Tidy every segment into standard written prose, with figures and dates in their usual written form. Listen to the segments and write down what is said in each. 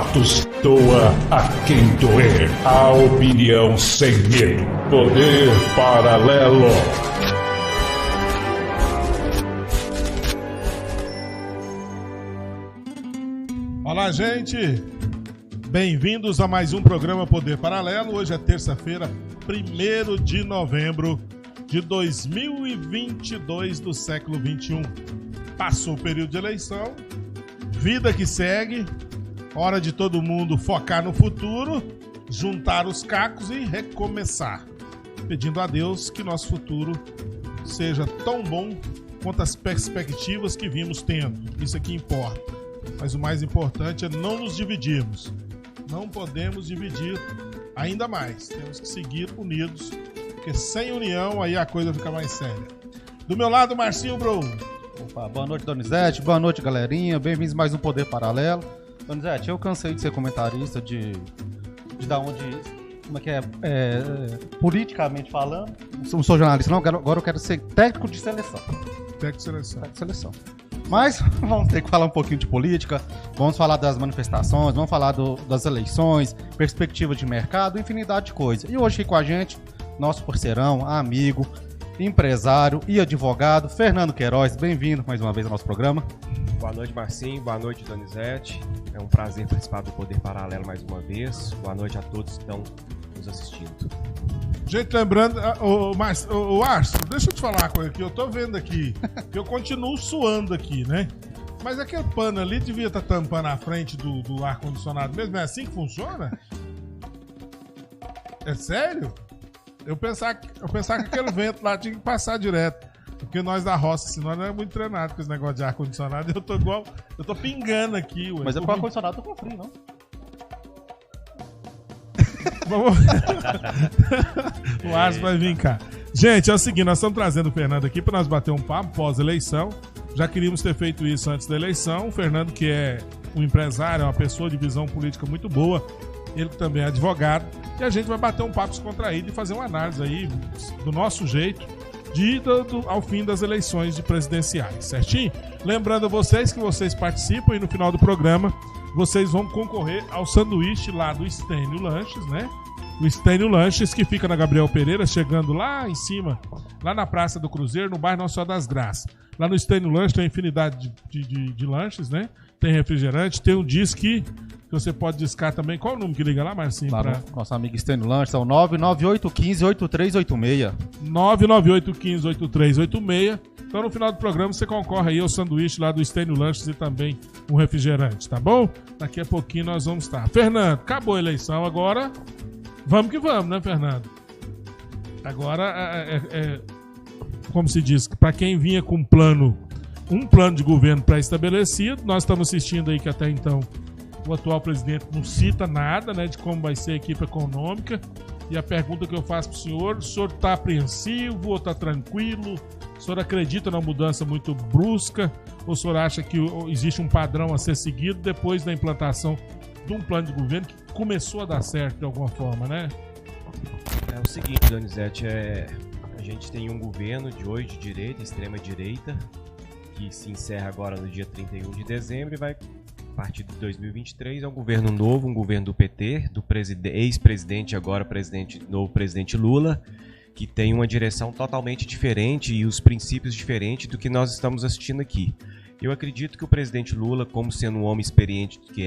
fatos. Doa a quem doer. A opinião sem medo. Poder Paralelo. Olá, gente. Bem-vindos a mais um programa Poder Paralelo. Hoje é terça-feira, 1º de novembro de 2022 do século 21. Passou o período de eleição, vida que segue, hora de todo mundo focar no futuro, juntar os cacos e recomeçar, pedindo a Deus que nosso futuro seja tão bom quanto as perspectivas que vimos tendo. Isso é que importa. Mas o mais importante é não nos dividirmos. Não podemos dividir ainda mais. Temos que seguir unidos, porque sem união aí a coisa fica mais séria. Do meu lado, Marcinho Bro. Opa, boa noite, Donizete. Boa noite, galerinha. Bem-vindos a mais um Poder Paralelo. Donizete, eu cansei de ser comentarista de dar onde... Como é que é? Politicamente falando. Não sou jornalista, não. Agora eu quero ser técnico de seleção. Técnico de seleção. Técnico de seleção. Mas vamos ter que falar um pouquinho de política, vamos falar das manifestações, vamos falar das eleições, perspectiva de mercado, infinidade de coisas. E hoje aqui com a gente, nosso parceirão, amigo, empresário e advogado, Fernando Queiroz. Bem-vindo mais uma vez ao nosso programa. Boa noite, Marcinho. Boa noite, Donizete. É um prazer participar do Poder Paralelo mais uma vez. Boa noite a todos que estão nos assistindo. Gente, lembrando, o Arson, deixa eu te falar uma coisa aqui, eu tô vendo aqui, que eu continuo suando aqui, né? Mas aquele pano ali devia estar tampando a frente do ar-condicionado mesmo, é assim que funciona? É sério? Eu pensava que aquele vento lá tinha que passar direto, porque nós da roça, senão não é muito treinado com esse negócio de ar-condicionado, eu tô pingando aqui. Ué. Mas é porque o ar-condicionado tá com frio, não? Vamos... O Arson vai vir cá. Gente, é o seguinte, nós estamos trazendo o Fernando aqui para nós bater um papo pós-eleição. Já queríamos ter feito isso antes da eleição. O Fernando, que é um empresário, é uma pessoa de visão política muito boa, ele também é advogado, e a gente vai bater um papo descontraído e fazer uma análise aí do nosso jeito ao fim das eleições de presidenciais, certinho? Lembrando a vocês que vocês participam e no final do programa vocês vão concorrer ao sanduíche lá do Estênio Lanches, né? O Estênio Lanches, que fica na Gabriel Pereira, chegando lá em cima, lá na Praça do Cruzeiro, no bairro Nossa Senhora das Graças. Lá no Estênio Lanches tem infinidade de lanches, né? Tem refrigerante, tem um disque que você pode discar também. Qual é o número que liga lá, Marcinho? Lá nosso amigo Estênio Lanches, é o 99815-8386. 99815-8386. Então, no final do programa, você concorre aí ao sanduíche lá do Estênio Lanches e também um refrigerante, tá bom? Daqui a pouquinho nós vamos estar. Fernando, acabou a eleição agora. Vamos que vamos, né, Fernando? Agora, como se diz, para quem vinha com um plano de governo pré-estabelecido, nós estamos assistindo aí que até então o atual presidente não cita nada, né, de como vai ser a equipe econômica. E a pergunta que eu faço para o senhor está apreensivo ou está tranquilo? O senhor acredita na mudança muito brusca? Ou o senhor acha que existe um padrão a ser seguido depois da implantação de um plano de governo que começou a dar certo de alguma forma, né? É o seguinte, Donizete, a gente tem um governo de hoje de direita, extrema direita, que se encerra agora no dia 31 de dezembro e vai, a partir de 2023, é um governo novo, um governo do PT, do ex-presidente, agora novo presidente Lula, que tem uma direção totalmente diferente e os princípios diferentes do que nós estamos assistindo aqui. Eu acredito que o presidente Lula, como sendo um homem experiente que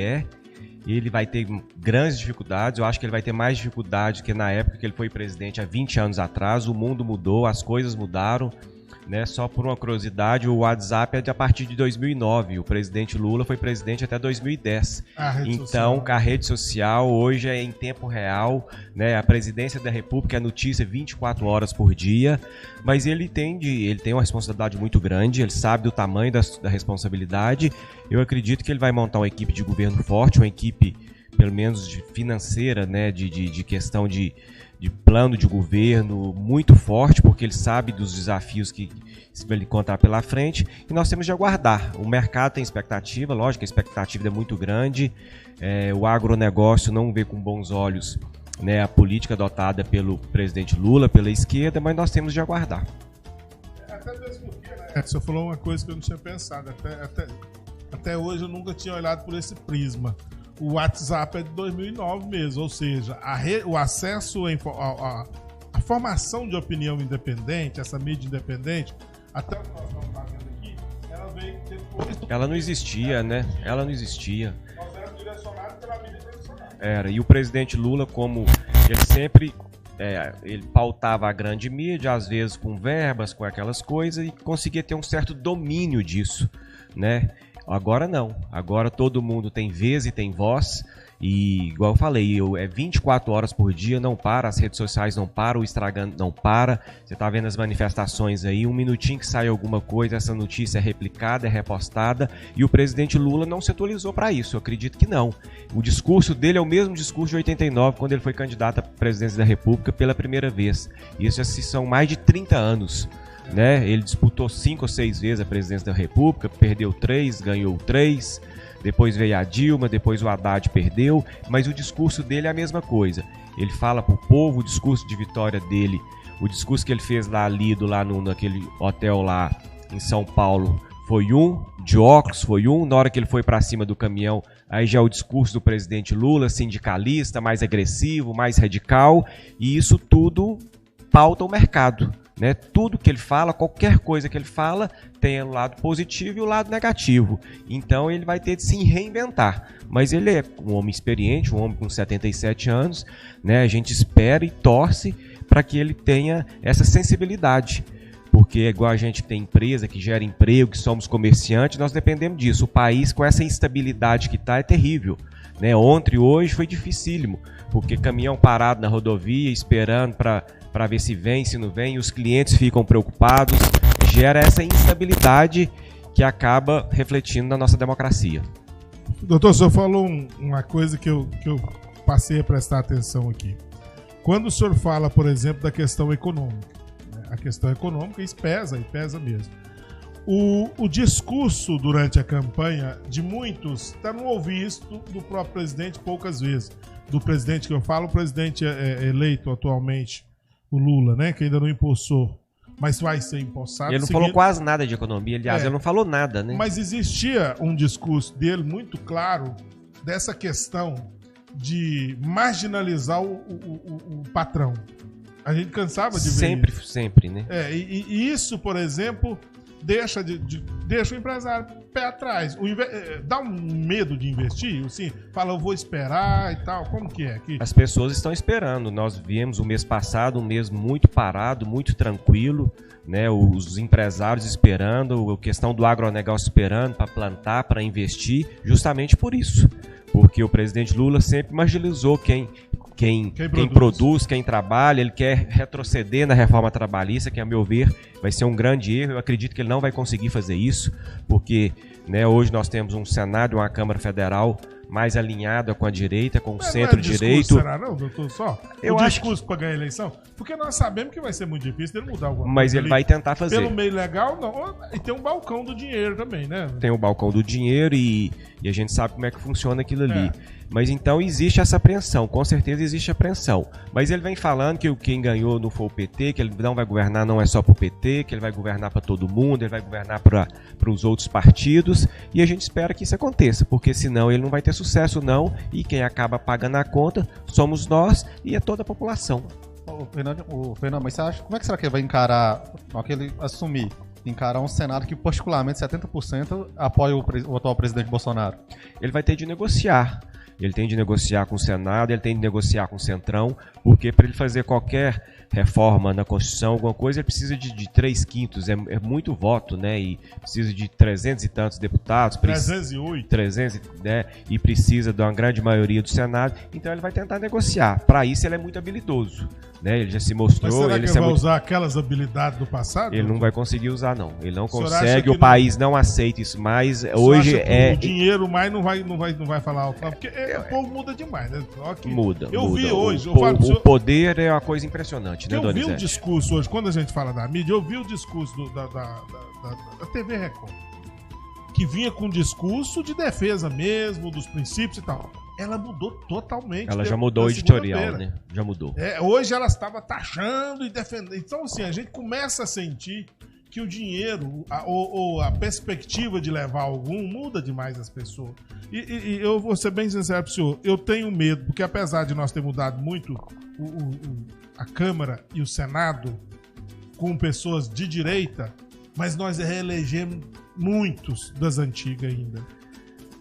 ele vai ter grandes dificuldades. Eu acho que ele vai ter mais dificuldade que na época que ele foi presidente há 20 anos atrás. O mundo mudou, as coisas mudaram, né? Só por uma curiosidade, o WhatsApp é de a partir de 2009. O presidente Lula foi presidente até 2010. Então, a rede social hoje é em tempo real, né? A presidência da República é notícia 24 horas por dia, mas ele tem uma responsabilidade muito grande, ele sabe do tamanho da responsabilidade. Eu acredito que ele vai montar uma equipe de governo forte, uma equipe, pelo menos financeira, né? de questão de plano de governo muito forte, porque ele sabe dos desafios que se vai encontrar pela frente, e nós temos de aguardar. O mercado tem expectativa, lógico que a expectativa é muito grande, o agronegócio não vê com bons olhos, né, a política adotada pelo presidente Lula, pela esquerda, mas nós temos de aguardar. Até mesmo porque, né, você falou uma coisa que eu não tinha pensado, até hoje eu nunca tinha olhado por esse prisma. O WhatsApp é de 2009 mesmo, ou seja, o acesso a formação de opinião independente, essa mídia independente, até o que nós estamos fazendo aqui, ela veio depois do... Ela não existia, né? Ela não existia. Nós éramos direcionados pela mídia tradicional. Era, e o presidente Lula, como ele sempre ele pautava a grande mídia, às vezes com verbas, com aquelas coisas, e conseguia ter um certo domínio disso, né? Agora não, agora todo mundo tem vez e tem voz, e igual eu falei, é 24 horas por dia, não para, as redes sociais não param, o Instagram não para, você tá vendo as manifestações aí, um minutinho que sai alguma coisa, essa notícia é replicada, é repostada, e o presidente Lula não se atualizou para isso, eu acredito que não. O discurso dele é o mesmo discurso de 89, quando ele foi candidato à presidência da República pela primeira vez, isso já são mais de 30 anos. Né? Ele disputou 5 ou 6 vezes a presidência da República, perdeu 3, ganhou 3, depois veio a Dilma, depois o Haddad perdeu, mas o discurso dele é a mesma coisa. Ele fala pro povo, o discurso de vitória dele, o discurso que ele fez lá lido lá naquele hotel lá em São Paulo foi de óculos foi na hora que ele foi para cima do caminhão, aí já é o discurso do presidente Lula, sindicalista, mais agressivo, mais radical, e isso tudo pauta o mercado. Né? Tudo que ele fala, qualquer coisa que ele fala, tem o lado positivo e o lado negativo. Então ele vai ter de se reinventar. Mas ele é um homem experiente, um homem com 77 anos. Né? A gente espera e torce para que ele tenha essa sensibilidade. Porque é igual a gente tem empresa que gera emprego, que somos comerciantes, nós dependemos disso. O país com essa instabilidade que está é terrível. Né? Ontem e hoje foi dificílimo, porque caminhão parado na rodovia, esperando para ver se vem, se não vem, os clientes ficam preocupados, gera essa instabilidade que acaba refletindo na nossa democracia. Doutor, o senhor falou uma coisa que eu passei a prestar atenção aqui. Quando o senhor fala, por exemplo, da questão econômica, né? A questão econômica isso pesa, e pesa mesmo. O discurso durante a campanha de muitos está no ouvido do próprio presidente poucas vezes. Do presidente que eu falo, o presidente eleito atualmente, o Lula, né, que ainda não impulsou, mas vai ser impulsado. Ele não falou quase nada de economia, aliás, ele não falou nada, né? Mas existia um discurso dele muito claro dessa questão de marginalizar o patrão. A gente cansava de ver isso. Sempre, né? E isso, por exemplo, deixa o empresário pé atrás. Dá um medo de investir? Assim, fala, eu vou esperar e tal. Como que é? As pessoas estão esperando. Nós viemos o mês passado, um mês muito parado, muito tranquilo, né? Os empresários esperando, a questão do agronegócio esperando para plantar, para investir, justamente por isso. Porque o presidente Lula sempre marginalizou quem produz, quem trabalha, ele quer retroceder na reforma trabalhista, que, a meu ver, vai ser um grande erro. Eu acredito que ele não vai conseguir fazer isso, porque, né, hoje nós temos um Senado e uma Câmara Federal mais alinhada com a direita, com o centro-direito. Será não, doutor? Só o discurso para ganhar a eleição? Porque nós sabemos que vai ser muito difícil ele mudar alguma coisa. Mas ele vai tentar fazer. Pelo meio legal, não. E tem um balcão do dinheiro também, né? Tem o balcão do dinheiro e a gente sabe como é que funciona aquilo ali. Mas então existe essa apreensão, com certeza existe apreensão. Mas ele vem falando que quem ganhou não foi o PT, que ele não vai governar não é só para o PT, que ele vai governar para todo mundo, ele vai governar para os outros partidos. E a gente espera que isso aconteça, porque senão ele não vai ter sucesso não. E quem acaba pagando a conta somos nós e é toda a população. Fernando, mas você acha, como é que será que ele vai encarar, encarar um Senado que particularmente 70% apoia o atual presidente Bolsonaro? Ele vai ter de negociar. Ele tem de negociar com o Senado, ele tem de negociar com o Centrão, porque para ele fazer qualquer reforma na Constituição, alguma coisa, ele precisa de 3/5, é muito voto, né? E precisa de 300 e tantos deputados. 308. 300, né? E precisa de uma grande maioria do Senado. Então ele vai tentar negociar. Para isso ele é muito habilidoso, né? Ele já se mostrou. Mas será ele que ele vai usar aquelas habilidades do passado? Ele não vai conseguir usar, não. Ele não consegue, o país não aceita isso mais. Hoje o dinheiro mais não vai falar alto, porque o povo muda demais, né? Muda. Vi hoje. O poder é uma coisa impressionante, né, Eu Donizete? vi o discurso hoje, quando a gente fala da mídia, eu vi o discurso da TV Record, que vinha com um discurso de defesa mesmo, dos princípios e tal. Ela mudou totalmente. Ela já mudou o editorial, né? Já mudou. Hoje ela estava taxando e defendendo. Então, assim, a gente começa a sentir que o dinheiro ou a perspectiva de levar algum muda demais as pessoas. E eu vou ser bem sincero pro senhor, eu tenho medo, porque apesar de nós ter mudado muito a Câmara e o Senado com pessoas de direita, mas nós reelegemos muitos das antigas ainda.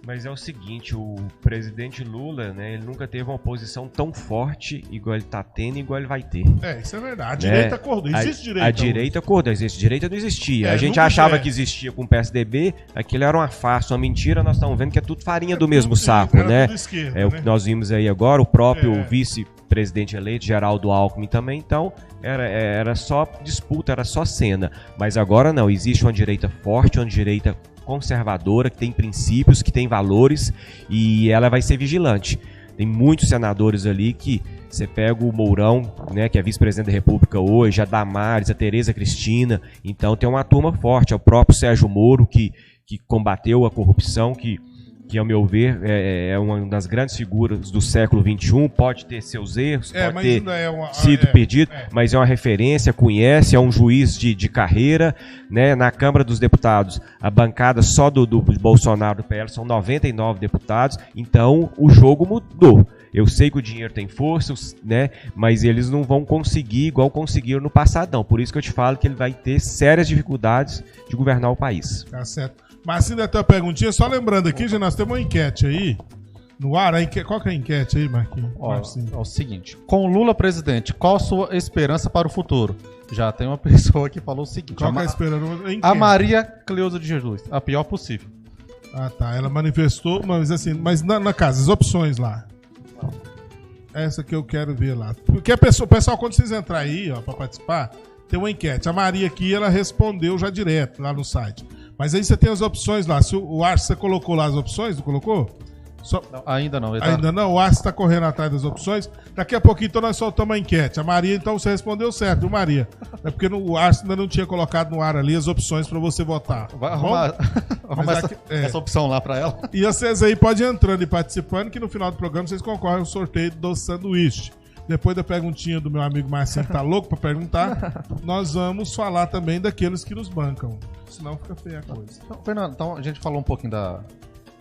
Mas é o seguinte, o presidente Lula, né, ele nunca teve uma oposição tão forte igual ele tá tendo e igual ele vai ter. Isso é verdade. A direita acordou. Existe direita? A direita acordou. Existe direita, não existia. A gente nunca achava que existia com o PSDB, aquilo era uma farsa, uma mentira. Nós estamos vendo que é tudo farinha do mesmo saco, né? Tudo esquerda, É o né? que nós vimos aí agora, o próprio vice-presidente eleito, Geraldo Alckmin também. Então, era só disputa, era só cena. Mas agora não, existe uma direita forte, uma direita conservadora, que tem princípios, que tem valores, e ela vai ser vigilante. Tem muitos senadores ali que você pega o Mourão, né, que é vice-presidente da República hoje, a Damares, a Tereza Cristina, então tem uma turma forte, é o próprio Sérgio Moro que combateu a corrupção, que ao meu ver é uma das grandes figuras do século XXI, pode ter seus erros, pode ter sido perdido, mas é uma referência, conhece, é um juiz de carreira, né? Na Câmara dos Deputados, a bancada só do Bolsonaro, do PL, são 99 deputados, então o jogo mudou. Eu sei que o dinheiro tem força, né? Mas eles não vão conseguir igual conseguiram no passadão, por isso que eu te falo que ele vai ter sérias dificuldades de governar o país. Tá certo. Mas ainda tem uma perguntinha, só lembrando aqui, já nós temos uma enquete aí no ar. Qual que é a enquete aí, Marquinhos? É o seguinte, com o Lula presidente, qual a sua esperança para o futuro? Já tem uma pessoa que falou o seguinte. Qual que é a esperança? A Maria Cleusa de Jesus, a pior possível. Ah, tá. Ela manifestou, mas assim, na casa, as opções lá. Essa que eu quero ver lá. Porque o pessoal, quando vocês entrarem aí, ó, pra participar, tem uma enquete. A Maria aqui, ela respondeu já direto lá no site. Mas aí você tem as opções lá. Se o Arce, você colocou lá as opções, não colocou? Não, ainda não. Ainda não? O Arce está correndo atrás das opções. Daqui a pouquinho, então, nós soltamos a enquete. A Maria, então, você respondeu certo, viu, Maria? É porque o Arce ainda não tinha colocado no ar ali as opções para você votar. Vai arrumar essa opção lá para ela. E vocês aí podem ir entrando e participando, que no final do programa vocês concorrem ao sorteio do sanduíche. Depois da perguntinha do meu amigo Marcinho, que tá louco pra perguntar, nós vamos falar também daqueles que nos bancam. Senão fica feia a coisa. Então, Fernando, então a gente falou um pouquinho da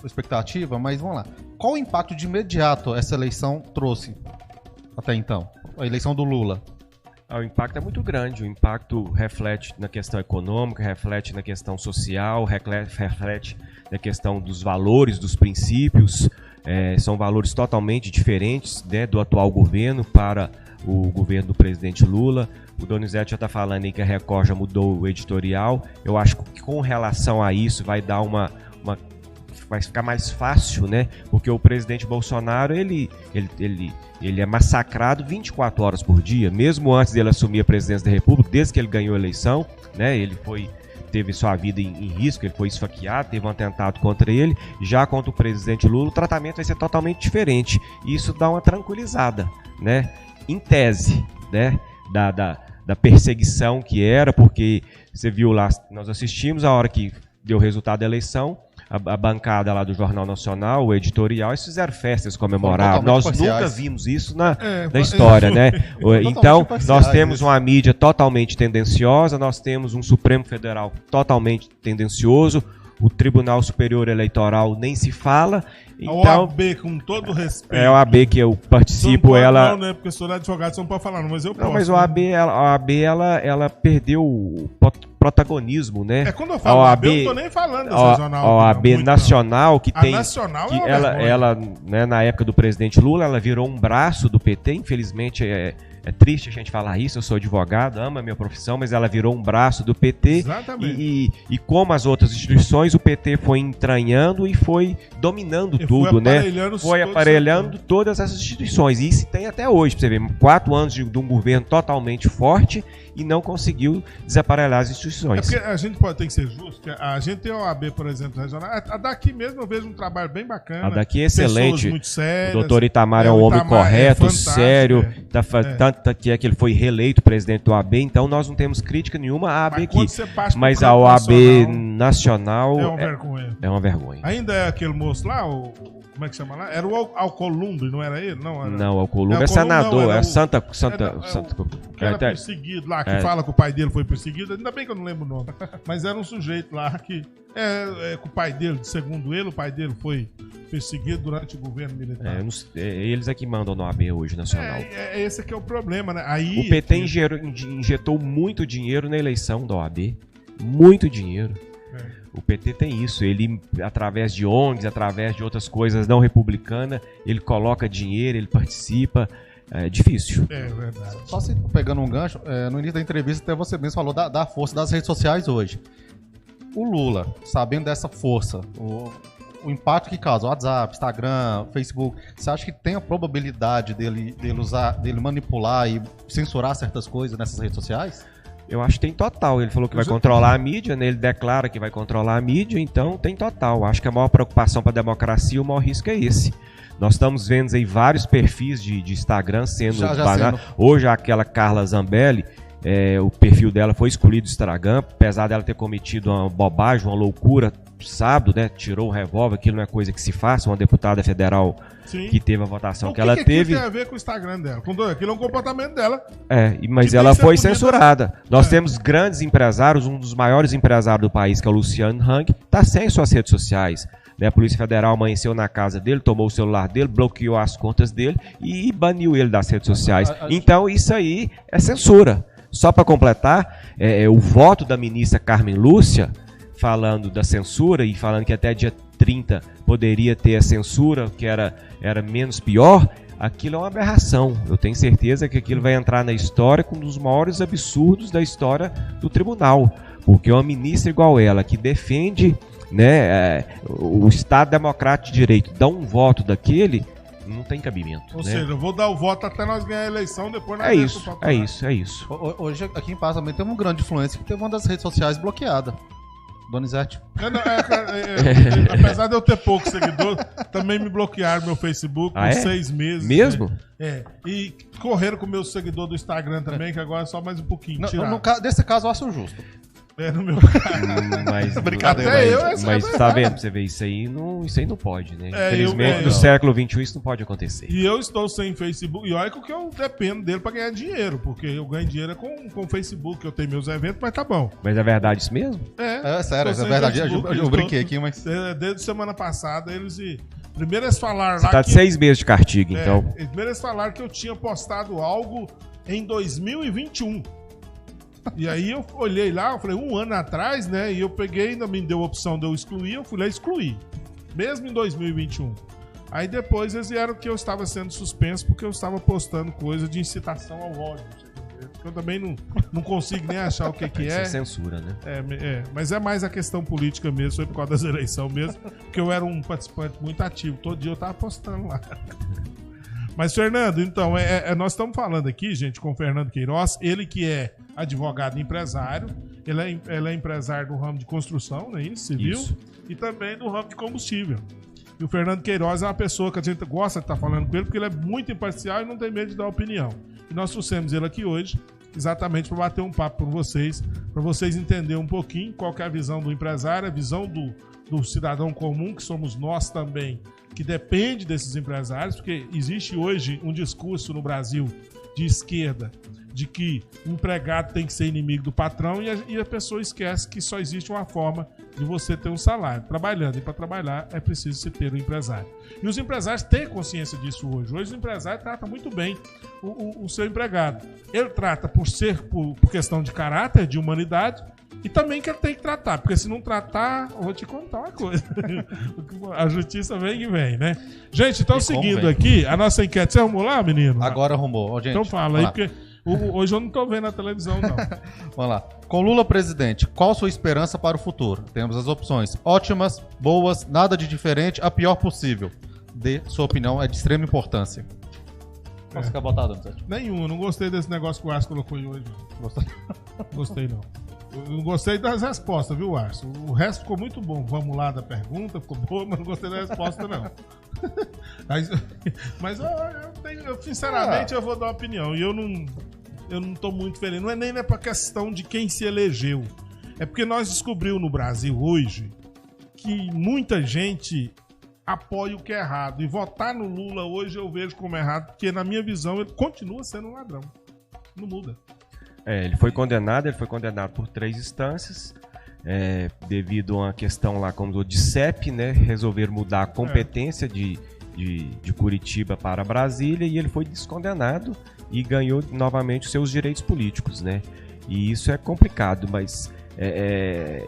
expectativa, mas vamos lá. Qual o impacto de imediato essa eleição trouxe até então? A eleição do Lula. O impacto é muito grande. O impacto reflete na questão econômica, reflete na questão social, reflete na questão dos valores, dos princípios. São valores totalmente diferentes, né, do atual governo para o governo do presidente Lula. O Donizete já está falando aí que a Record já mudou o editorial. Eu acho que com relação a isso vai dar vai ficar mais fácil, né? Porque o presidente Bolsonaro, ele é massacrado 24 horas por dia, mesmo antes dele assumir a presidência da República, desde que ele ganhou a eleição, né? Ele teve sua vida em risco, ele foi esfaqueado, teve um atentado contra ele. Já contra o presidente Lula, o tratamento vai ser totalmente diferente. E isso dá uma tranquilizada, né? Em tese, né? Da perseguição que era, porque você viu lá, nós assistimos a hora que deu o resultado da eleição, a bancada lá do Jornal Nacional, o editorial, eles fizeram festas comemoradas. Nós nunca vimos isso na história, né? Então, nós temos uma mídia totalmente tendenciosa, nós temos um Supremo Federal totalmente tendencioso, o Tribunal Superior Eleitoral nem se fala. Então, a OAB, com todo respeito. É a OAB que eu participo, não pode, ela... Não, né? Porque eu sou advogado, você não pode falar, não, mas eu posso. Não, mas a OAB, ela perdeu o protagonismo, né? Quando eu falo OAB, eu não tô nem falando da regional. A OAB nacional, que tem... A nacional que ela né, na época do presidente Lula, ela virou um braço do PT, infelizmente é triste a gente falar isso, eu sou advogado, amo a minha profissão, mas ela virou um braço do PT. Exatamente. E como as outras instituições, o PT foi entranhando e foi dominando tudo, né? Foi aparelhando todas essas instituições. E isso tem até hoje, pra você ver, 4 anos de um governo totalmente forte e não conseguiu desaparelhar as instituições. Porque a gente tem que ser justo, a gente tem a OAB, por exemplo, regional. A daqui mesmo eu vejo um trabalho bem bacana. A daqui é excelente. Muito sérias, o doutor Itamar é um homem correto, sério, tanto que ele foi reeleito presidente da OAB, então nós não temos crítica nenhuma à OAB aqui. Mas a OAB nacional é uma vergonha. É uma vergonha. Ainda é aquele moço lá, Como é que chama lá? Era o Alcolumbre, não era ele? Não, era... Não, Alcolumbre é senador, não, é Santa... O que era perseguido lá, que fala que o pai dele foi perseguido. Ainda bem que eu não lembro o nome. Mas era um sujeito lá que... com o pai dele, segundo ele, o pai dele foi perseguido durante o governo militar. Eles é que mandam no AB hoje, nacional. Esse que é o problema, né? Aí, o PT injetou muito dinheiro na eleição da OAB. Muito dinheiro. O PT tem isso, ele, através de ONGs, através de outras coisas não republicanas, ele coloca dinheiro, ele participa. É difícil. É verdade. Só se pegando um gancho, no início da entrevista até você mesmo falou da força das redes sociais hoje. O Lula, sabendo dessa força, o impacto que causa, o WhatsApp, Instagram, Facebook, você acha que tem a probabilidade dele manipular e censurar certas coisas nessas redes sociais? Eu acho que tem total. Ele falou que vai controlar a mídia, né? Ele declara que vai controlar a mídia, então tem total. Acho que a maior preocupação para a democracia, o maior risco é esse. Nós estamos vendo aí vários perfis de Instagram sendo banados. Hoje aquela Carla Zambelli, o perfil dela foi excluído do Instagram, apesar dela ter cometido uma bobagem, uma loucura, sábado, né? Tirou o revólver, aquilo não é coisa que se faça, uma deputada federal. Sim. Que teve a votação que ela teve. O que tem a ver com o Instagram dela? Aquilo é um comportamento dela. Mas ela foi censurada. Nós temos grandes empresários, um dos maiores empresários do país, que é o Luciano Hang, está sem suas redes sociais. A Polícia Federal amanheceu na casa dele, tomou o celular dele, bloqueou as contas dele e baniu ele das redes sociais. Então isso aí é censura. Só para completar, o voto da ministra Carmen Lúcia, falando da censura e falando que até dia 30 poderia ter a censura, que era menos pior, aquilo é uma aberração. Eu tenho certeza que aquilo vai entrar na história como um dos maiores absurdos da história do tribunal. Porque uma ministra igual ela, que defende, né, o Estado Democrático de Direito, dá um voto daquele, não tem cabimento. Ou seja, eu vou dar o voto até nós ganhar a eleição, depois nós É isso. Hoje aqui em Paz também tem uma grande influência que teve uma das redes sociais bloqueada. Donizete. Apesar de eu ter pouco seguidor, também me bloquearam meu Facebook por 6 meses. Mesmo? Né? E correram com o meu seguidor do Instagram também, que agora é só mais um pouquinho. Desse caso eu acho justo. No meu caso. Mas brincadeira. Mas tá vendo, você vê, isso aí não pode, né? Infelizmente, no século XXI isso não pode acontecer. E eu estou sem Facebook. E olha que eu dependo dele pra ganhar dinheiro, porque eu ganho dinheiro com o Facebook, eu tenho meus eventos, mas tá bom. Mas é verdade isso mesmo? É sério, é verdade. Eu brinquei aqui, mas... Desde semana passada, primeiro eles falaram você lá tá de 6 meses de castigo, então. Primeiro eles falaram que eu tinha postado algo em 2021. E aí eu olhei lá, eu falei, 1 ano atrás, né? E eu peguei, ainda me deu a opção de eu excluir, eu fui lá e excluí. Mesmo em 2021. Aí depois eles vieram que eu estava sendo suspenso porque eu estava postando coisa de incitação ao ódio. Eu também não consigo nem achar o que é. Isso é censura, né? Mas é mais a questão política mesmo, foi por causa das eleições mesmo, porque eu era um participante muito ativo. Todo dia eu estava postando lá. Mas, Fernando, então, nós estamos falando aqui, gente, com o Fernando Queiroz, ele que é advogado e empresário, ele é empresário do ramo de construção, não é isso? Civil, isso. E também do ramo de combustível. E o Fernando Queiroz é uma pessoa que a gente gosta de estar falando com ele, porque ele é muito imparcial e não tem medo de dar opinião. E nós trouxemos ele aqui hoje, exatamente para bater um papo com vocês, para vocês entenderem um pouquinho qual que é a visão do empresário, a visão do cidadão comum, que somos nós também, que depende desses empresários, porque existe hoje um discurso no Brasil de esquerda de que o empregado tem que ser inimigo do patrão e a pessoa esquece que só existe uma forma de você ter um salário trabalhando, e para trabalhar é preciso se ter um empresário. E os empresários têm consciência disso hoje. Hoje o empresário trata muito bem o seu empregado. Ele trata por questão de caráter, de humanidade, e também que ele tem que tratar, porque se não tratar, eu vou te contar uma coisa. A justiça vem e vem, né? Gente, então seguindo aqui, a nossa enquete, você arrumou lá, menino? Agora arrumou. Gente, então fala aí, porque hoje eu não tô vendo a televisão, não. Vamos lá. Com Lula presidente, qual sua esperança para o futuro? Temos as opções: ótimas, boas, nada de diferente, a pior possível. Dê sua opinião, é de extrema importância. Qual você quer botar, Donizete? Nenhum, eu não gostei desse negócio que o Arce colocou aí hoje. Gostei não. Eu não gostei das respostas, viu, Arce? O resto ficou muito bom. Vamos lá da pergunta, ficou boa, mas não gostei da resposta, não. Mas eu sinceramente, eu vou dar uma opinião. E eu não tô muito feliz. Não é nem pra questão de quem se elegeu. É porque nós descobrimos no Brasil hoje que muita gente apoia o que é errado. E votar no Lula hoje eu vejo como errado, porque na minha visão ele continua sendo um ladrão. Não muda. Ele foi condenado por 3 instâncias, devido a uma questão lá como de CEP, né? Resolver mudar a competência de Curitiba para Brasília, e ele foi descondenado e ganhou novamente os seus direitos políticos, né? E isso é complicado, mas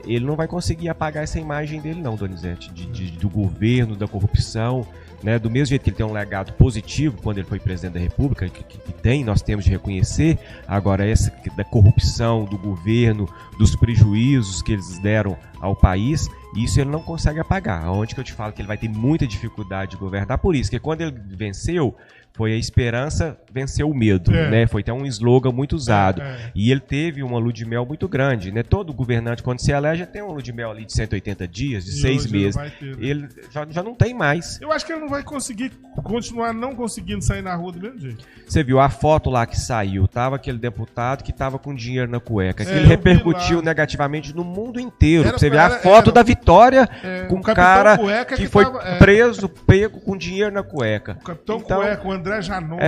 ele não vai conseguir apagar essa imagem dele não, Donizete, do governo, da corrupção, né? Do mesmo jeito que ele tem um legado positivo quando ele foi presidente da República, que nós temos de reconhecer. Agora, essa da corrupção do governo, dos prejuízos que eles deram ao país, isso ele não consegue apagar. Onde que eu te falo que ele vai ter muita dificuldade de governar, por isso que quando ele venceu, foi a esperança venceu o medo, né? Foi até um slogan muito usado. E ele teve uma lua de mel muito grande, né? Todo governante, quando se elege, tem uma lua de mel ali de 180 dias, de 6 meses. Ele já não tem mais. Eu acho que ele não vai conseguir continuar não conseguindo sair na rua do mesmo jeito. Você viu a foto lá que saiu, tava aquele deputado que tava com dinheiro na cueca. Ele repercutiu negativamente no mundo inteiro. Você vê a foto da Vitória com um cara que foi preso, pego com dinheiro na cueca. O Capitão Cueca, o André Janones.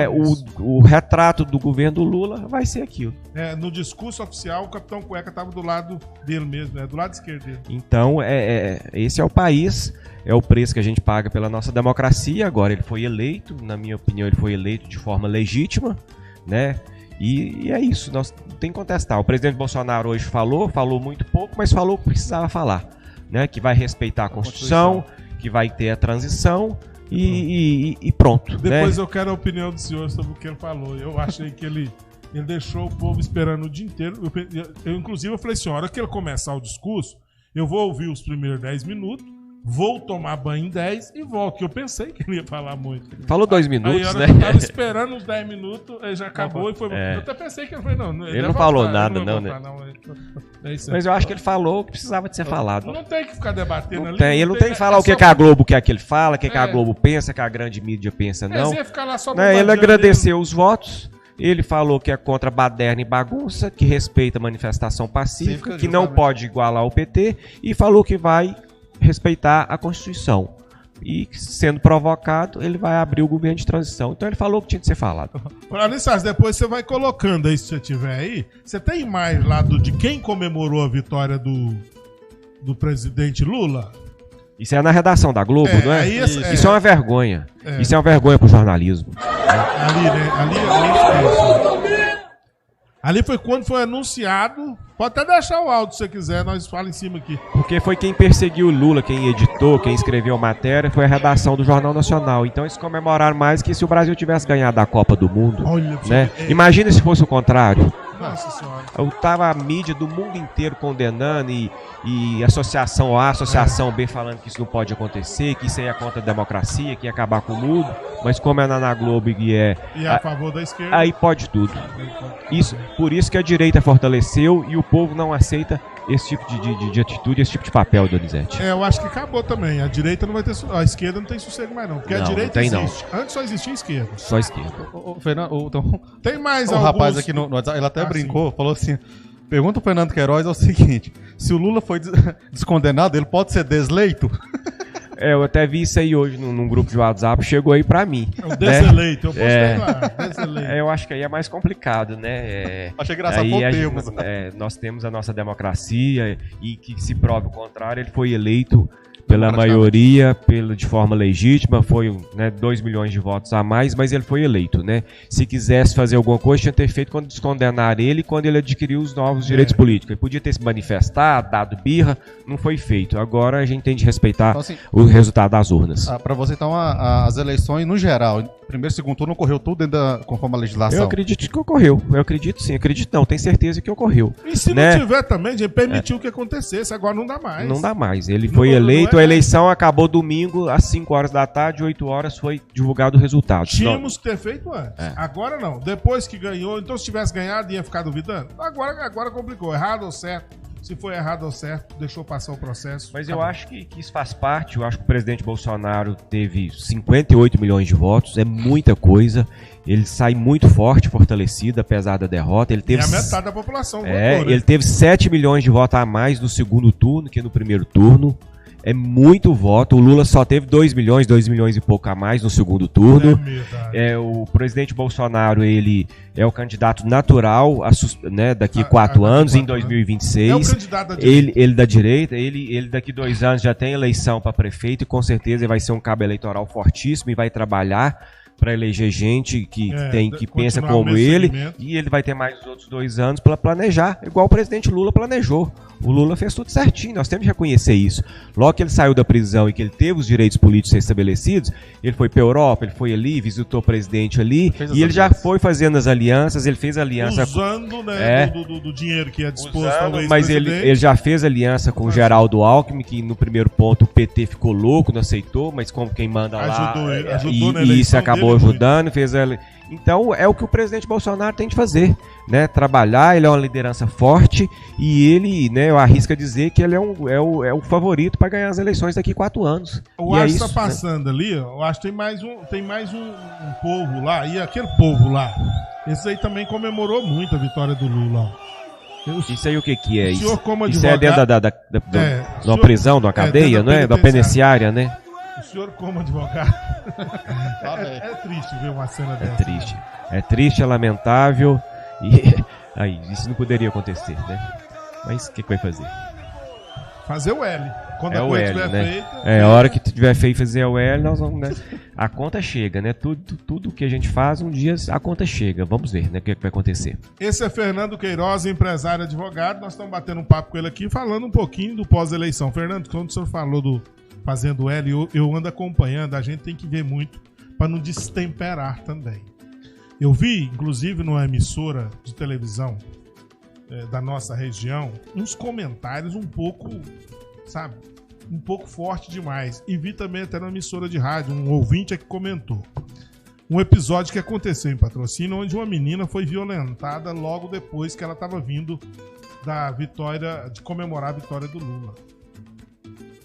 O retrato do governo do Lula vai ser aquilo. No discurso oficial, o Capitão Cueca estava do lado dele mesmo, do lado esquerdo dele. Então, esse é o país, é o preço que a gente paga pela nossa democracia. Agora, ele foi eleito, na minha opinião, ele foi eleito de forma legítima, né? E é isso, nós não tem que contestar. O presidente Bolsonaro hoje falou muito pouco, mas falou o que precisava falar, né? Que vai respeitar a Constituição, que vai ter a transição. E pronto. Depois né? eu quero a opinião do senhor sobre o que ele falou. Eu achei que ele deixou o povo esperando o dia inteiro. Inclusive, eu falei assim: a hora que ele começar o discurso, eu vou ouvir os primeiros 10 minutos, vou tomar banho em 10 e volto. Que eu pensei que ele ia falar muito. Falou 2 minutos, aí, né? Eu tava esperando uns 10 minutos, aí já acabou e foi. Eu até pensei que ele foi, não. Ele não falou nada, não, né? Mas eu acho que ele falou o que precisava de ser falado. Não tem que ficar debatendo não ali. Tem. Ele não tem que falar o que a Globo quer que ele fala, o que a Globo pensa, que a grande mídia pensa, não. Ficar lá só Ele agradeceu os votos. Ele falou que é contra baderna e bagunça, que respeita a manifestação pacífica, que não pode igualar o PT, e falou que vai respeitar a Constituição. E, sendo provocado, ele vai abrir o governo de transição. Então ele falou o que tinha de ser falado. Alissas, depois você vai colocando aí, se você tiver aí. Você tem imagem lá de quem comemorou a vitória do presidente Lula? Isso é na redação da Globo, não é? Isso é uma vergonha. Isso é uma vergonha pro jornalismo. Ali, né? Ali foi quando foi anunciado. Pode até deixar o áudio se você quiser, nós falamos em cima aqui. Porque foi quem perseguiu o Lula, quem editou, quem escreveu a matéria, foi a redação do Jornal Nacional. Então eles comemoraram mais que se o Brasil tivesse ganhado a Copa do Mundo. Olha, né? Imagina se fosse o contrário. Nossa senhora. Tava a mídia do mundo inteiro condenando e associação A, associação B falando que isso não pode acontecer, que isso aí é contra a democracia, que ia acabar com o mundo. Mas como é na Globo e é a favor da esquerda, aí pode tudo. Por isso que a direita fortaleceu e o povo não aceita esse tipo de atitude, esse tipo de papel, Donizete. Eu acho que acabou também. A direita não vai ter, a esquerda não tem sossego mais não, porque a direita existe. Antes só existia a esquerda. Só a esquerda. Fernando, tem mais alguns... rapaz aqui no WhatsApp, ele até brincou, falou assim: pergunta o Fernando Queiroz é o seguinte: se o Lula foi descondenado, ele pode ser desleito? Eu até vi isso aí hoje num grupo de WhatsApp, chegou aí pra mim. É o deseleito, eu postei lá. Deseleito. Eu acho que aí é mais complicado, né? Achei engraçado o termo. Nós temos a nossa democracia e que se prove o contrário, ele foi eleito pela maioria, de forma legítima, foi 2 milhões de votos a mais, mas ele foi eleito, né? Se quisesse fazer alguma coisa, tinha que ter feito quando descondenar ele, quando ele adquiriu os novos direitos políticos. Ele podia ter se manifestado, dado birra, não foi feito. Agora a gente tem de respeitar então, assim, o resultado das urnas. Para você, então, as eleições, no geral, primeiro e segundo turno, ocorreu tudo conforme a legislação? Eu acredito que ocorreu. Eu acredito sim, tenho certeza que ocorreu. E se não tiver também, a gente permitiu que acontecesse, agora não dá mais. Não dá mais. Ele foi eleito, a eleição acabou domingo às 5 horas da tarde, 8 horas foi divulgado o resultado. Tínhamos que ter feito antes. Agora não. Depois que ganhou, então se tivesse ganhado ia ficar duvidando? Agora complicou. Errado ou certo? Se foi errado ou certo, deixou passar o processo. Mas eu acho que isso faz parte. Eu acho que o presidente Bolsonaro teve 58 milhões de votos. É muita coisa. Ele sai muito forte, fortalecido, apesar da derrota. Ele teve a metade da população votou, ele teve 7 milhões de votos a mais no segundo turno que no primeiro turno. É muito voto. O Lula só teve 2 milhões e pouco a mais no segundo turno. O presidente Bolsonaro, ele é o candidato natural né, daqui 4 anos, em 2026. É o candidato da direita. Ele da direita, ele daqui 2 anos já tem eleição para prefeito e com certeza ele vai ser um cabo eleitoral fortíssimo e vai trabalhar para eleger gente que pensa como ele, e ele vai ter mais os outros 2 anos para planejar, igual o presidente Lula planejou. O Lula fez tudo certinho, nós temos que reconhecer isso. Logo que ele saiu da prisão e que ele teve os direitos políticos estabelecidos, ele foi para a Europa, ele foi ali, visitou o presidente ali, e ele já foi fazendo as alianças, ele fez aliança... Usando, né, do dinheiro que é disposto ao ex-presidente. Mas ele já fez aliança com o Geraldo Alckmin, que no primeiro ponto o PT ficou louco, não aceitou, mas como quem manda lá... Ajudou e isso acabou ajudando, fez ela... Então é o que o presidente Bolsonaro tem de fazer, né? Trabalhar, ele é uma liderança forte e ele, né, eu arrisco a dizer que ele é o favorito para ganhar as eleições daqui 4 anos. O Acho está passando, né? Ali, eu acho que tem mais um povo lá, e aquele povo lá, esse aí também comemorou muito a vitória do Lula. Isso aí o que é isso? Isso é dentro de uma prisão, de uma cadeia, não é? Da penitenciária, né? O senhor, como advogado, é triste ver uma cena dessa. É triste, é lamentável. E aí, isso não poderia acontecer, né? Mas o que vai fazer? Fazer o L. Quando a coisa estiver feita... a hora que tiver feito fazer o L, nós vamos, né? A conta chega, né? Tudo que a gente faz, um dia a conta chega. Vamos ver, né? O que vai acontecer. Esse é Fernando Queiroz, empresário e advogado. Nós estamos batendo um papo com ele aqui, falando um pouquinho do pós-eleição. Fernando, quando o senhor falou do Fazendo L, eu ando acompanhando, a gente tem que ver muito para não destemperar também. Eu vi, inclusive, numa emissora de televisão da nossa região, uns comentários um pouco, sabe, um pouco forte demais. E vi também até numa emissora de rádio, um ouvinte que comentou. Um episódio que aconteceu em Patrocínio, onde uma menina foi violentada logo depois que ela estava vindo da vitória, de comemorar a vitória do Lula.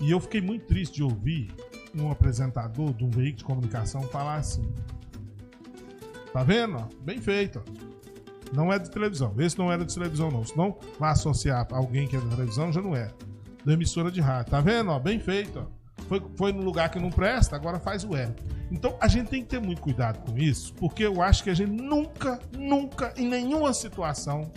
E eu fiquei muito triste de ouvir um apresentador de um veículo de comunicação falar assim: tá vendo? Ó, bem feito. Ó. Não é de televisão. Esse não era de televisão, não. Se não vai associar alguém que é da televisão, já não é. Da emissora de rádio. Tá vendo? Ó, bem feito. Ó. Foi no lugar que não presta, agora faz o L. Então a gente tem que ter muito cuidado com isso, porque eu acho que a gente nunca, em nenhuma situação,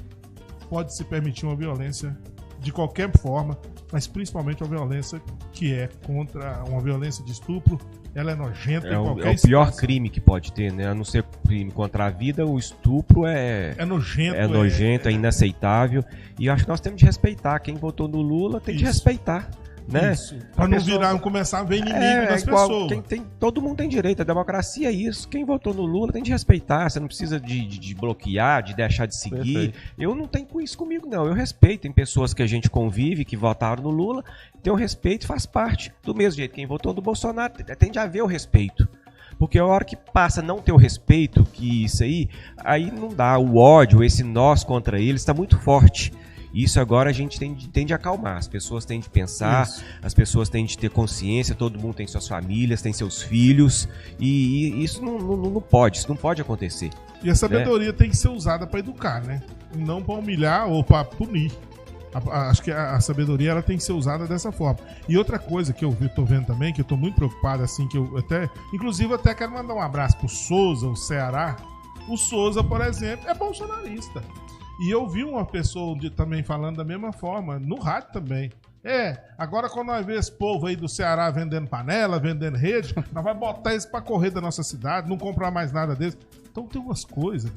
pode se permitir uma violência de qualquer forma, mas principalmente uma violência que é contra uma violência de estupro. Ela é nojenta em qualquer situação. É o pior crime que pode ter, né? A não ser crime contra a vida, o estupro é nojento. É nojento, é inaceitável. E eu acho que nós temos de respeitar. Quem votou no Lula tem de respeitar. Né? Isso. Pra não virar, começar a ver inimigo das pessoas. Todo mundo tem direito, a democracia é isso. Quem votou no Lula tem de respeitar. Você não precisa de bloquear, de deixar de seguir. Perfeito. Eu não tenho isso comigo, não. Eu respeito. Tem pessoas que a gente convive, que votaram no Lula, tem o respeito, faz parte. Do mesmo jeito, quem votou no Bolsonaro tem de haver o respeito. Porque a hora que passa a não ter o respeito, que isso aí não dá. O ódio, esse nós contra eles está muito forte. Isso agora a gente tem de acalmar, as pessoas têm de pensar, as pessoas têm de ter consciência, todo mundo tem suas famílias, tem seus filhos, e isso não pode acontecer. E a sabedoria, né, tem que ser usada para educar, né? E não para humilhar ou para punir. Acho que a sabedoria ela tem que ser usada dessa forma. E outra coisa que eu tô vendo também, que eu tô muito preocupado, assim, que eu inclusive até quero mandar um abraço pro Souza, o Ceará. O Souza, por exemplo, é bolsonarista. E eu vi uma pessoa também falando da mesma forma, no rádio também. Agora quando nós vemos esse povo aí do Ceará vendendo panela, vendendo rede, nós vamos botar isso pra correr da nossa cidade, não comprar mais nada deles. Então tem umas coisas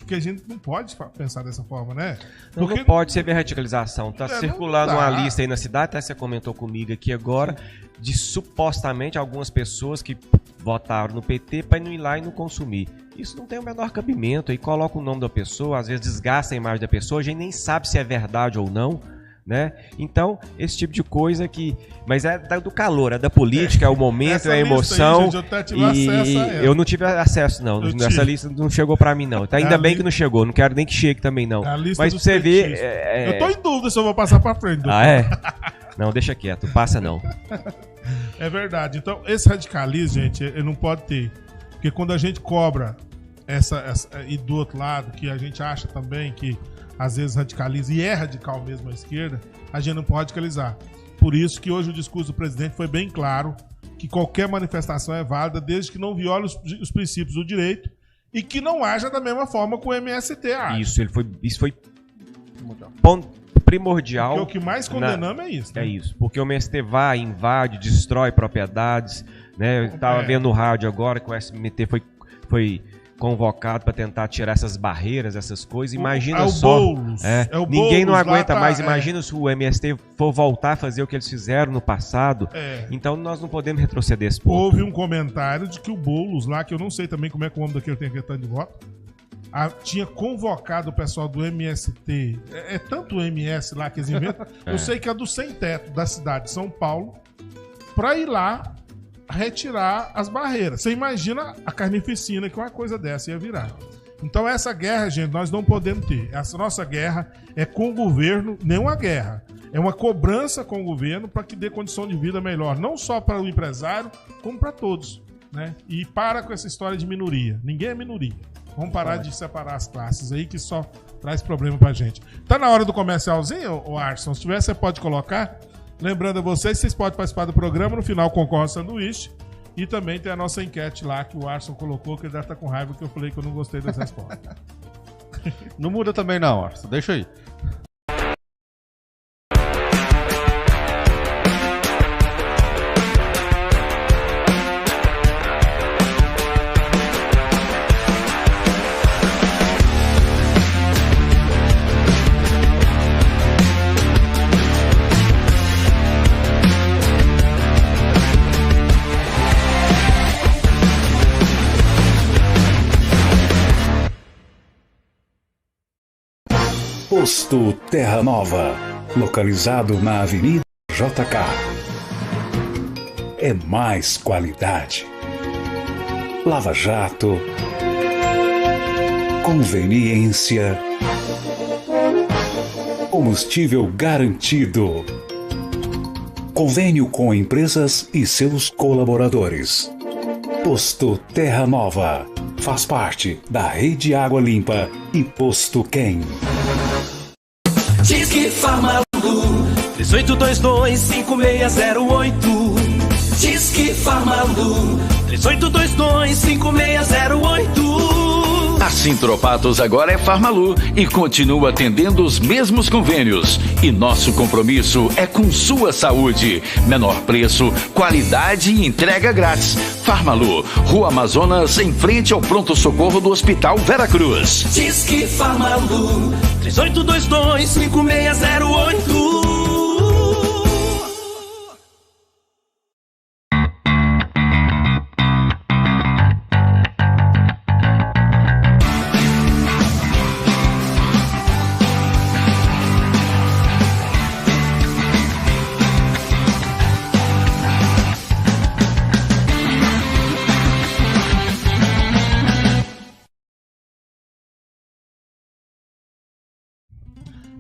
que a gente não pode pensar dessa forma, né? Porque não pode ser radicalização. Tá circulando uma lista aí na cidade, até você comentou comigo aqui agora, de supostamente algumas pessoas que votaram no PT para não ir lá e não consumir. Isso não tem o menor cabimento. Aí coloca o nome da pessoa, às vezes desgasta a imagem da pessoa, a gente nem sabe se é verdade ou não, né? Então, esse tipo de coisa que... Mas é do calor, é da política, é o momento, é a emoção. Aí, gente, eu não tive acesso, não. Essa lista não chegou pra mim, não. Tá, ainda bem que não chegou, não quero nem que chegue também, não. Mas pra você ver... Eu tô em dúvida se eu vou passar pra frente. Ah, é? Não, deixa quieto, passa não. É verdade. Então, esse radicalismo, gente, ele não pode ter. Porque quando a gente cobra e do outro lado, que a gente acha também que às vezes radicaliza, e é radical mesmo a esquerda, a gente não pode radicalizar. Por isso que hoje o discurso do presidente foi bem claro, que qualquer manifestação é válida, desde que não viole os princípios do direito e que não haja da mesma forma que o MST age. Isso foi primordial. Porque o que mais condenamos é isso. Né? É isso, porque o MST vai, invade, destrói propriedades, né? Eu estava vendo no rádio agora que o SMT foi convocado para tentar tirar essas barreiras, essas coisas. Imagina só. Boulos, ninguém não aguenta tá, mais. Imagina se o MST for voltar a fazer o que eles fizeram no passado. Então nós não podemos retroceder esse ponto. Houve um comentário de que o Boulos lá, que eu não sei também como é que o homem daquele tem aquele tanto de voto, tinha convocado o pessoal do MST. É tanto o MS lá que eles inventam. Eu sei que é do sem teto da cidade de São Paulo, para ir lá retirar as barreiras. Você imagina a carnificina que uma coisa dessa ia virar. Então essa guerra, gente, nós não podemos ter. Essa nossa guerra é com o governo, nem uma guerra. É uma cobrança com o governo para que dê condição de vida melhor, não só para o empresário, como para todos. Né? E para com essa história de minoria. Ninguém é minoria. Vamos parar de separar as classes aí, que só traz problema pra gente. Tá na hora do comercialzinho, ô Arson? Se tiver, você pode colocar. Lembrando a vocês podem participar do programa. No final concorre ao sanduíche. E também tem a nossa enquete lá que o Arson colocou, que ele deve estar com raiva, que eu falei que eu não gostei das respostas. Não muda também não, Arson. Deixa aí. Posto Terra Nova, localizado na Avenida JK. É mais qualidade. Lava Jato, conveniência, combustível garantido. Convênio com empresas e seus colaboradores. Posto Terra Nova faz parte da Rede Água Limpa e Posto Quem. Disque Farmalu 3822-5608. Disque Farmalu 3822-5608. A Sintropatos agora é Farmalu e continua atendendo os mesmos convênios. E nosso compromisso é com sua saúde. Menor preço, qualidade e entrega grátis. Farmalu, Rua Amazonas, em frente ao pronto-socorro do Hospital Vera Cruz. Disque Farmalu 3822-5608.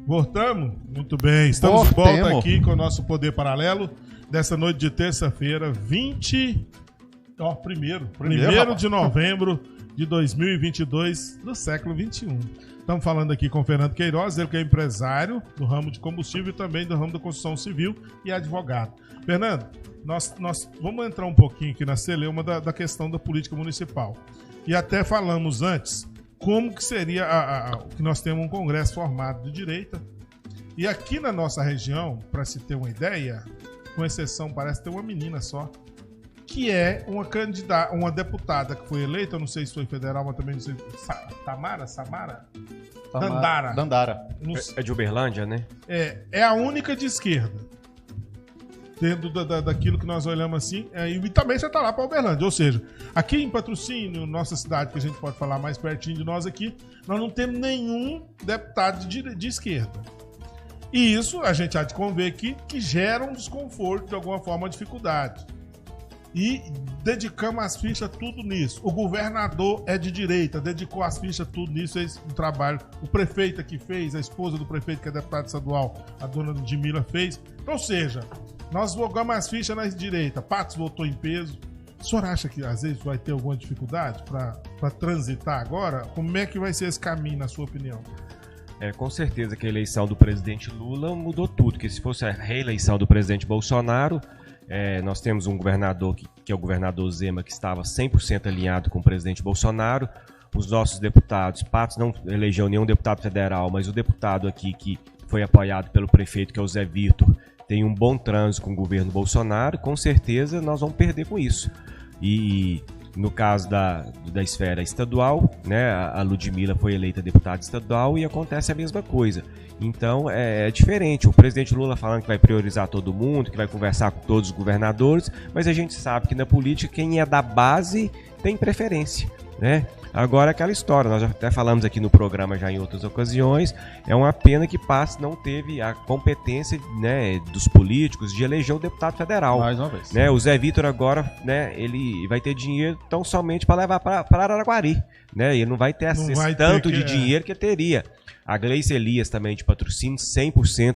Voltamos? Muito bem. Estamos de volta aqui com o nosso Poder Paralelo dessa noite de terça-feira, 1 de novembro de 2022 do século 21. Estamos falando aqui com o Fernando Queiroz, ele que é empresário do ramo de combustível e também do ramo da construção civil e advogado. Fernando, nós vamos entrar um pouquinho aqui na celeuma da questão da política municipal. E até falamos antes como que seria que nós temos um congresso formado de direita. E aqui na nossa região, para se ter uma ideia, com exceção, parece ter uma menina só, que é uma candidata, uma deputada que foi eleita, eu não sei se foi federal, mas também não sei. Samara? Dandara. É de Uberlândia, né? É a única de esquerda. Dentro daquilo que nós olhamos assim, e também você está lá para Uberlândia. Ou seja, aqui em Patrocínio, nossa cidade, que a gente pode falar mais pertinho de nós aqui, nós não temos nenhum deputado de esquerda. E isso a gente há de conver aqui que gera um desconforto, de alguma forma, uma dificuldade. E dedicamos as fichas tudo nisso. O governador é de direita, dedicou as fichas tudo nisso, fez um trabalho. O prefeito aqui fez, a esposa do prefeito, que é deputada estadual, a dona Ludmila, fez. Então, ou seja, nós jogamos as fichas na direita. Patos votou em peso. O senhor acha que às vezes vai ter alguma dificuldade para transitar agora? Como é que vai ser esse caminho, na sua opinião? Com certeza que a eleição do presidente Lula mudou tudo, porque se fosse a reeleição do presidente Bolsonaro, nós temos um governador que é o governador Zema, que estava 100% alinhado com o presidente Bolsonaro. Os nossos deputados, Patos não elegeu nenhum deputado federal, mas o deputado aqui que foi apoiado pelo prefeito, que é o Zé Vitor, tem um bom trânsito com o governo Bolsonaro. Com certeza nós vamos perder com isso. E no caso da esfera estadual, né, a Ludmila foi eleita deputada estadual e acontece a mesma coisa. Então é diferente. O presidente Lula falando que vai priorizar todo mundo, que vai conversar com todos os governadores, mas a gente sabe que na política quem é da base tem preferência, né? Agora aquela história, nós já até falamos aqui no programa já em outras ocasiões, é uma pena que Passos não teve a competência, né, dos políticos de eleger o deputado federal. Mais uma vez. Né, o Zé Vitor agora, né, ele vai ter dinheiro tão somente para levar para Araraquari, né? Ele não vai ter acesso tanto de dinheiro que ele teria. A Gleice Elias também de patrocínio, 100%